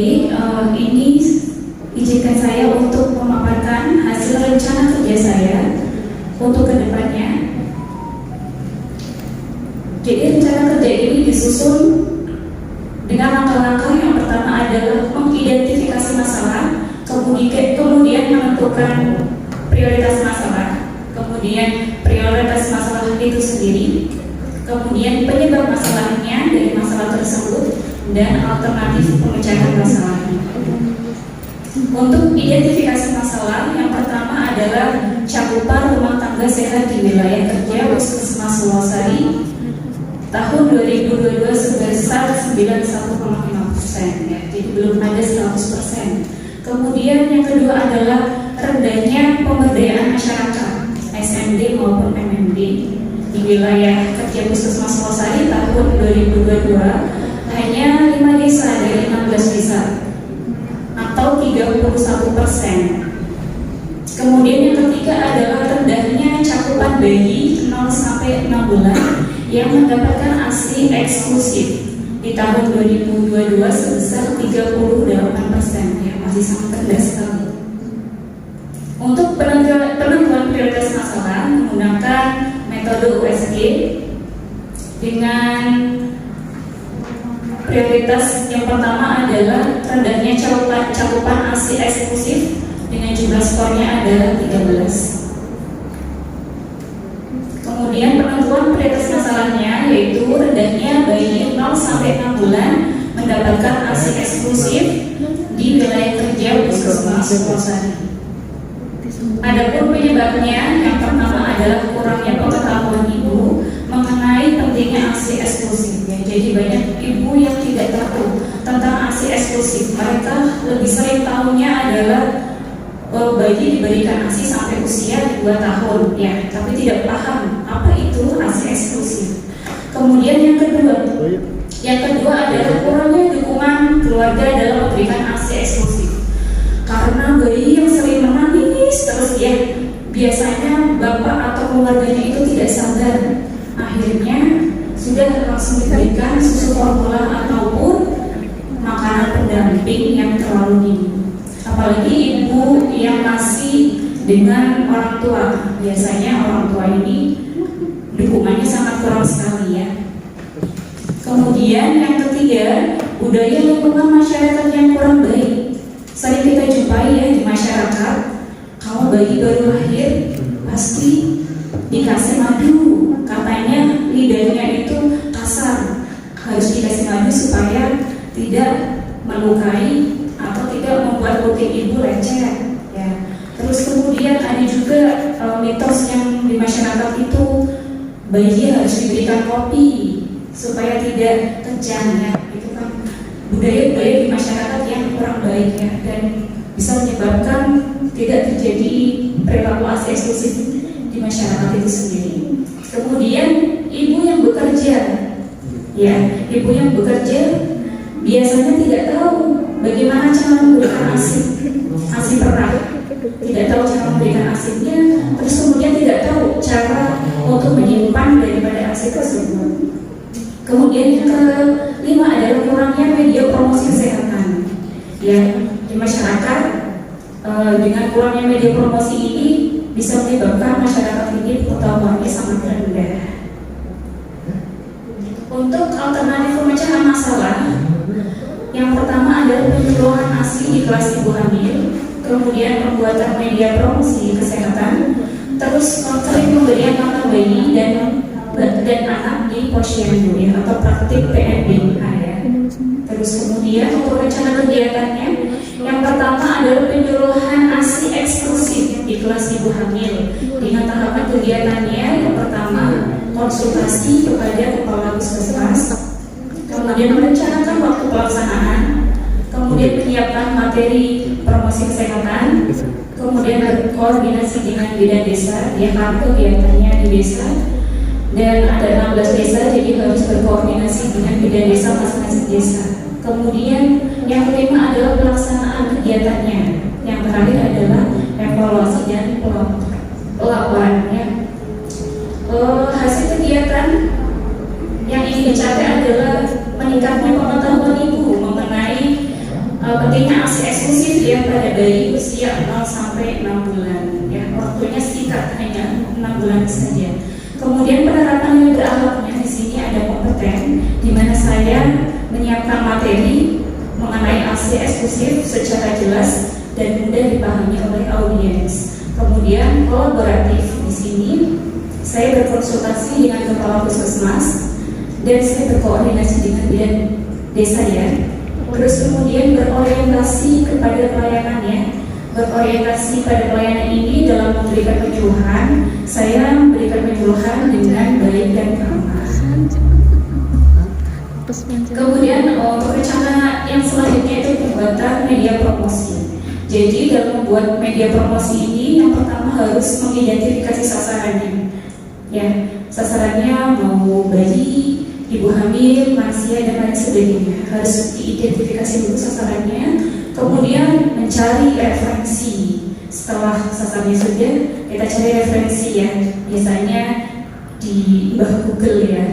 Baik, ini izinkan saya untuk memaparkan hasil rencana kerja saya untuk kedepannya. Jadi rencana kerja ini disusun dengan langkah-langkah. Yang pertama adalah mengidentifikasi masalah, kemudian menentukan prioritas masalah, kemudian prioritas masalah itu sendiri, kemudian penyebab masalahnya dari masalah tersebut, dan alternatif pemecahan masalahnya. Untuk identifikasi masalah, yang pertama adalah cakupan rumah tangga sehat di wilayah kerja Puskesmas Wonosari tahun 2022 sebesar 91,5%, ya, jadi belum ada 100%. Kemudian yang kedua adalah rendahnya pemberdayaan masyarakat SMD maupun MMD di wilayah kerja Puskesmas Wonosari tahun 2022 hanya 5 desa dari 16 desa atau 31%. Kemudian yang ketiga adalah rendahnya cakupan bayi 0 sampai 6 bulan yang mendapatkan ASI eksklusif di tahun 2022 sebesar 38%, ya, masih sangat rendah sekali. Untuk penentuan prioritas masalah menggunakan metode USG dengan prioritas yang pertama adalah rendahnya cakupan ASI eksklusif dengan jumlah skornya adalah 13. Kemudian penentuan prioritas masalahnya yaitu rendahnya bayi 0 sampai 6 bulan mendapatkan ASI eksklusif di wilayah kerja Puskesmas Wonosari. Adapun penyebabnya, yang pertama adalah kurangnya pengetahuan ibu mengenai pentingnya ASI eksklusif, ya. Jadi banyak ibu yang tidak tahu tentang ASI eksklusif. Mereka lebih sering tahunya adalah bayi diberikan ASI sampai usia 2 tahun, ya, tapi tidak paham apa itu ASI eksklusif. Kemudian yang kedua adalah kurangnya dukungan keluarga dalam memberikan ASI eksklusif. Karena bayi yang sering menangis terus, ya, biasanya bapak atau keluarganya itu tidak sadar. Akhirnya sudah langsung diberikan susu formula ataupun makanan pendamping yang terlalu dini. Apalagi ibu yang masih dengan orang tua, biasanya orang tua ini dukungannya sangat kurang sekali, ya. Kemudian yang ketiga, budaya lingkungan masyarakat yang kurang baik. Sering kita jumpai, ya, di masyarakat, kalau bayi baru lahir pasti dikasih madu, katanya lidahnya itu kasar, harus dikasih madu supaya tidak melukai atau tidak membuat kulit ibu lecet, ya. Terus kemudian ada juga mitos yang di masyarakat itu bayi harus diberikan kopi supaya tidak kejang, ya. Itu kan budaya-budaya di masyarakat yang kurang baik, ya, dan bisa menyebabkan tidak terjadi perilaku ASI eksklusif di masyarakat itu sendiri. Kemudian ibu yang bekerja, ya, ibu yang bekerja biasanya tidak tahu bagaimana cara memberikan ASI perah, tidak tahu cara memberikan ASInya, terus kemudian tidak tahu cara untuk menyimpan daripada ASI tersebut. Kemudian yang kelima adalah kurangnya media promosi kesehatan, ya, di masyarakat. Dengan kurangnya media promosi ini bisa menyebabkan masyarakat ini pengetahuannya sangat rendah. Untuk alternatif pemecahan masalah, yang pertama adalah penyuluhan ASI di kelas ibu hamil, kemudian pembuatan media promosi kesehatan, terus konseling pemberian makan bayi dan anak di posyandu, ya, atau praktik PNBH, ya. Terus kemudian untuk rencana kegiatannya, yang pertama adalah penyuluhan ASI eksklusif di kelas ibu hamil. Dengan tahapan kegiatannya, yang pertama konsultasi kepada kepala puskesmas, kemudian merencanakan waktu pelaksanaan, kemudian menyiapkan materi promosi kesehatan, kemudian berkoordinasi dengan bidan desa, ya, karena kegiatannya di desa dan ada 16 desa, jadi harus berkoordinasi dengan bidan desa masing-masing desa. Kemudian yang kelima adalah pelaksanaan kegiatannya. Yang terakhir adalah evaluasi dan pelaporannya. Hasil kegiatan yang ingin dicapai adalah meningkatnya pengetahuan ibu mengenai pentingnya ASI eksklusif ya pada bayi usia 0 sampai 6 bulan ya, waktunya singkat hanya 6 bulan saja. Kemudian penerapan nilai berakhlaknya di sini ada kompeten, di mana saya menyiapkan materi mengenai ASI eksklusif secara jelas dan mudah dipahami oleh audiens. Kemudian kolaboratif di sini saya berkonsultasi dengan kepala puskesmas dan saya berkoordinasi dengan bidan desa ya. Terus kemudian berorientasi kepada pelayanannya, berorientasi pada pelayanan ini dalam memberikan penyuluhan. Saya memberikan penyuluhan dengan baik dan ramah. Kemudian rencana yang selanjutnya itu pembuatan media promosi. Jadi dalam membuat media promosi ini yang pertama harus mengidentifikasi sasarannya. Ya, sasarannya mau bayi, ibu hamil, lansia dan lain sebagainya. Harus diidentifikasi dulu sasarannya, kemudian mencari referensi. Setelah sasarannya sudah, kita cari referensi ya. Biasanya di bawah Google ya.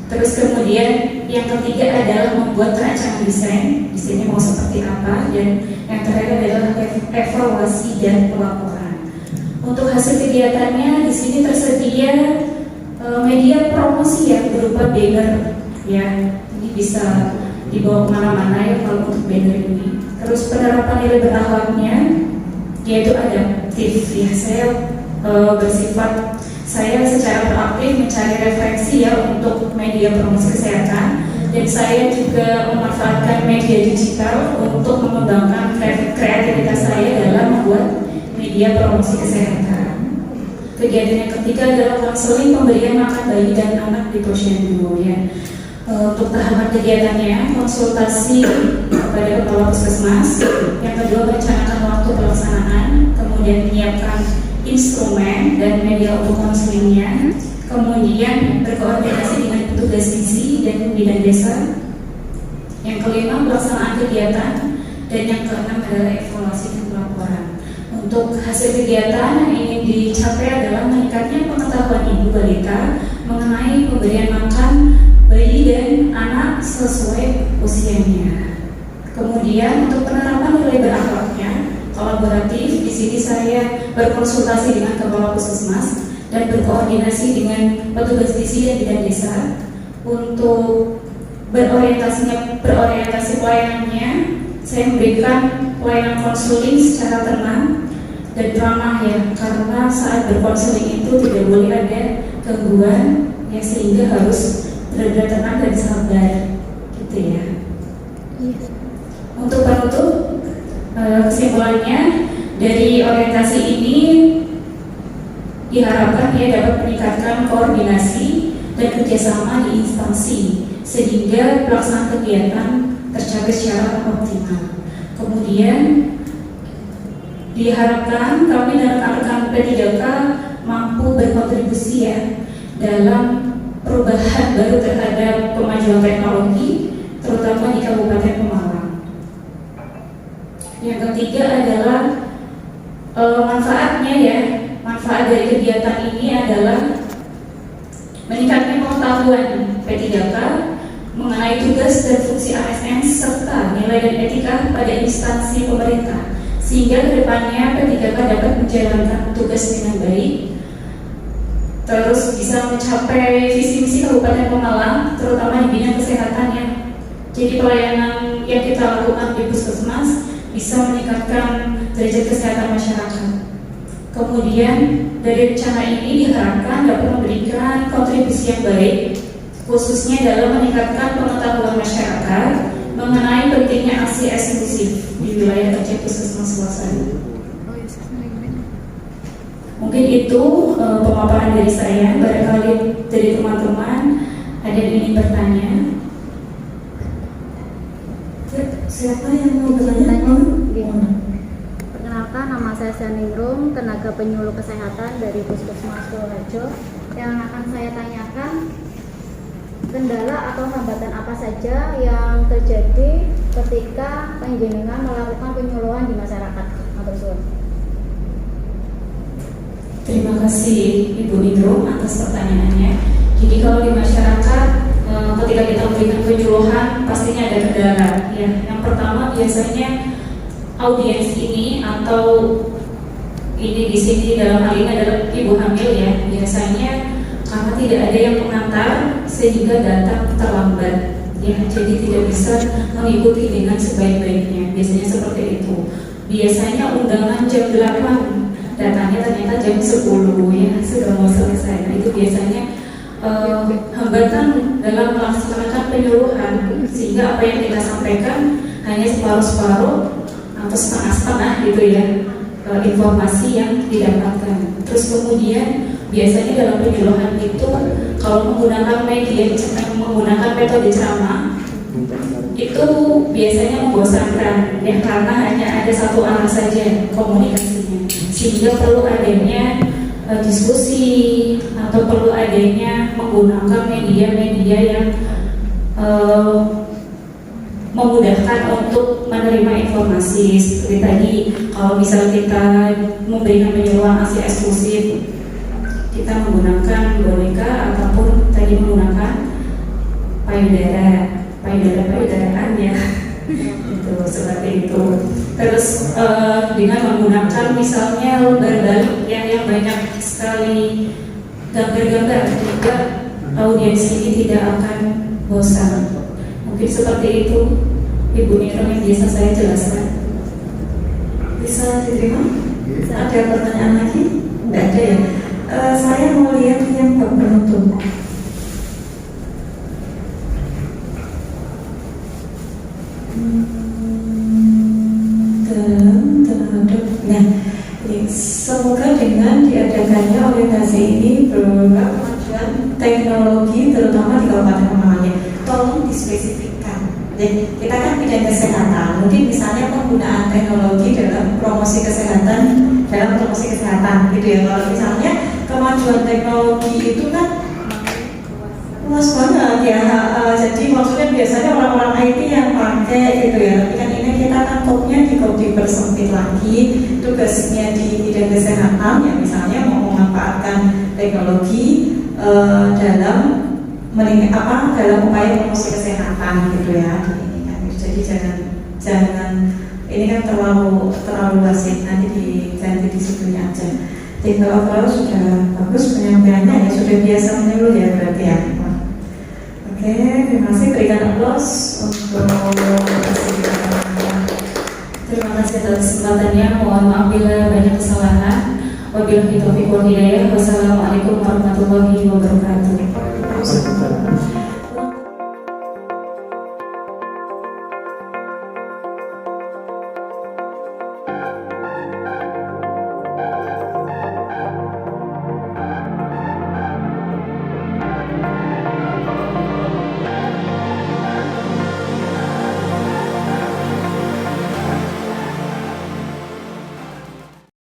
Terus kemudian yang ketiga adalah membuat rancangan desain. Desainnya mau seperti apa, dan yang terakhir adalah evaluasi dan pelaporan. Untuk hasil kegiatannya di sini tersedia media promosi ya berupa banner ya. Ini bisa dibawa kemana-mana ya kalau untuk banner ini. Terus penerapan nilai berakhlaknya yaitu adaptif ya. Saya secara proaktif mencari referensi ya untuk media promosi kesehatan, dan saya juga memanfaatkan media digital untuk mengembangkan kreativitas saya dalam membuat media promosi kesehatan. Kegiatan yang ketiga adalah konseling pemberian makan bayi dan anak di posyandu ya. Untuk tahapan kegiatannya konsultasi kepada kepala puskesmas, yang kedua merencanakan waktu pelaksanaan, kemudian menyiapkan instrumen dan media untuk konselingnya, kemudian berkoordinasi dengan petugas gizi dan bidan desa. Yang kelima pelaksanaan kegiatan, dan yang keenam adalah evaluasi dan pelaporan. Untuk hasil kegiatan yang ingin dicapai adalah meningkatnya pengetahuan ibu balita mengenai pemberian makan bayi dan anak sesuai usianya. Kemudian untuk penerapan nilai berakhlaknya kolaboratif, di sini saya berkonsultasi dengan kepala puskesmas dan berkoordinasi dengan petugas gizi dan bidan desa untuk berorientasi pelayanannya. Saya memberikan pelayanan konseling secara tenang dan ramah ya, karena saat berkonseling itu tidak boleh ada gangguan ya, sehingga harus benar-benar tenang dan sabar gitu ya. Untuk penutup, kesimpulannya dari orientasi ini diharapkan dia dapat meningkatkan koordinasi dan kerjasama di instansi sehingga pelaksanaan kegiatan tercapai secara optimal. Kemudian diharapkan kami dan rekan-rekan P3K mampu berkontribusi ya dalam perubahan baru terhadap kemajuan teknologi, terutama di Kabupaten Pemalang. Yang ketiga adalah manfaatnya ya. Manfaat dari kegiatan ini adalah meningkatkan pengetahuan P3K mengenai tugas dan fungsi ASN serta nilai dan etika pada instansi pemerintah, sehingga kedepannya P3K dapat menjalankan tugas dengan baik, terus bisa mencapai visi misi Kabupaten Pemalang, terutama di bidang kesehatan ya. Jadi pelayanan yang kita lakukan di puskesmas bisa meningkatkan derajat kesehatan masyarakat. Kemudian dari rencana ini diharapkan dapat memberikan kontribusi yang baik, khususnya dalam meningkatkan pengetahuan masyarakat mengenai pentingnya ASI eksklusif di wilayah kerja puskesmas Suasana. Mungkin itu pemaparan dari saya. Barangkali dari teman-teman ada yang ingin bertanya. Siapa yang mau bertanya? Perkenalkan, nama saya Saningrum, tenaga penyuluh kesehatan dari Puskesmas Purworejo. Yang akan saya tanyakan, kendala atau hambatan apa saja yang terjadi ketika panjenengan melakukan penyuluhan di masyarakat? Terima kasih Ibu Nindro atas pertanyaannya. Jadi kalau di masyarakat ketika kita memberikan penyuluhan pastinya ada kendala. Ya, yang pertama biasanya audiens ini atau ini di sini dalam hal ini adalah ibu hamil ya, biasanya karena tidak ada yang mengantar sehingga datang terlambat ya, jadi tidak bisa mengikuti dengan sebaik-baiknya, biasanya seperti itu. Biasanya undangan jam 8, datangnya ternyata jam 10 ya, sudah mau selesai. Nah, itu biasanya hambatan dalam melaksanakan penyuluhan, sehingga apa yang kita sampaikan hanya separuh-separuh atau setengah-setengah gitu ya, informasi yang didapatkan. Terus kemudian biasanya dalam penyuluhan itu kalau menggunakan menggunakan metode ceramah itu biasanya membosankan ya, karena hanya ada satu arah saja komunikasinya, sehingga perlu adanya diskusi atau perlu adanya menggunakan media-media yang memudahkan untuk menerima informasi. Seperti tadi, kalau misal kita memberikan penyuluhan ASI eksklusif, kita menggunakan boneka ataupun tadi menggunakan payudara-payudaraan ya, itu seperti itu. Terus dengan menggunakan misalnya lembar balik yang banyak sekali gambar-gambar, juga audiens ini tidak akan bosan. Mungkin seperti itu Ibu Niro yang biasa saya jelaskan. Bisa diterima? Ada pertanyaan lagi? Tidak ada ya? Saya mau lihat yang bab penutup. Nah, semoga dengan diadakannya orientasi ini berulang kemajuan teknologi terutama di Kabupaten Pemalang. Tolong dispesifikkan. Jadi kita kan bidang kesehatan, mungkin misalnya penggunaan teknologi dalam promosi kesehatan, gitu ya. Kalau misalnya kemajuan teknologi itu kan luas banget ya. Jadi maksudnya biasanya orang-orang IT yang pakai gitu ya. Tapi kan ini kita kan topnya dipersempit lagi, tugasnya di bidang kesehatan ya, misalnya mau memanfaatkan teknologi dalam dalam upaya promosi kesehatan gitu ya. Jadi jangan ini kan terlalu luas ya, nanti diganti di situnya aja. Jadi kalau sudah bagus penyampaiannya ya, sudah biasa menyuruh ya berarti ya. Oke, terima kasih, berikan aplaus untuk terima kasih atas kesempatannya. Mohon maaf bila banyak kesalahan. Wabillahi taufiq wal hidayah. Wassalamualaikum warahmatullahi wabarakatuh.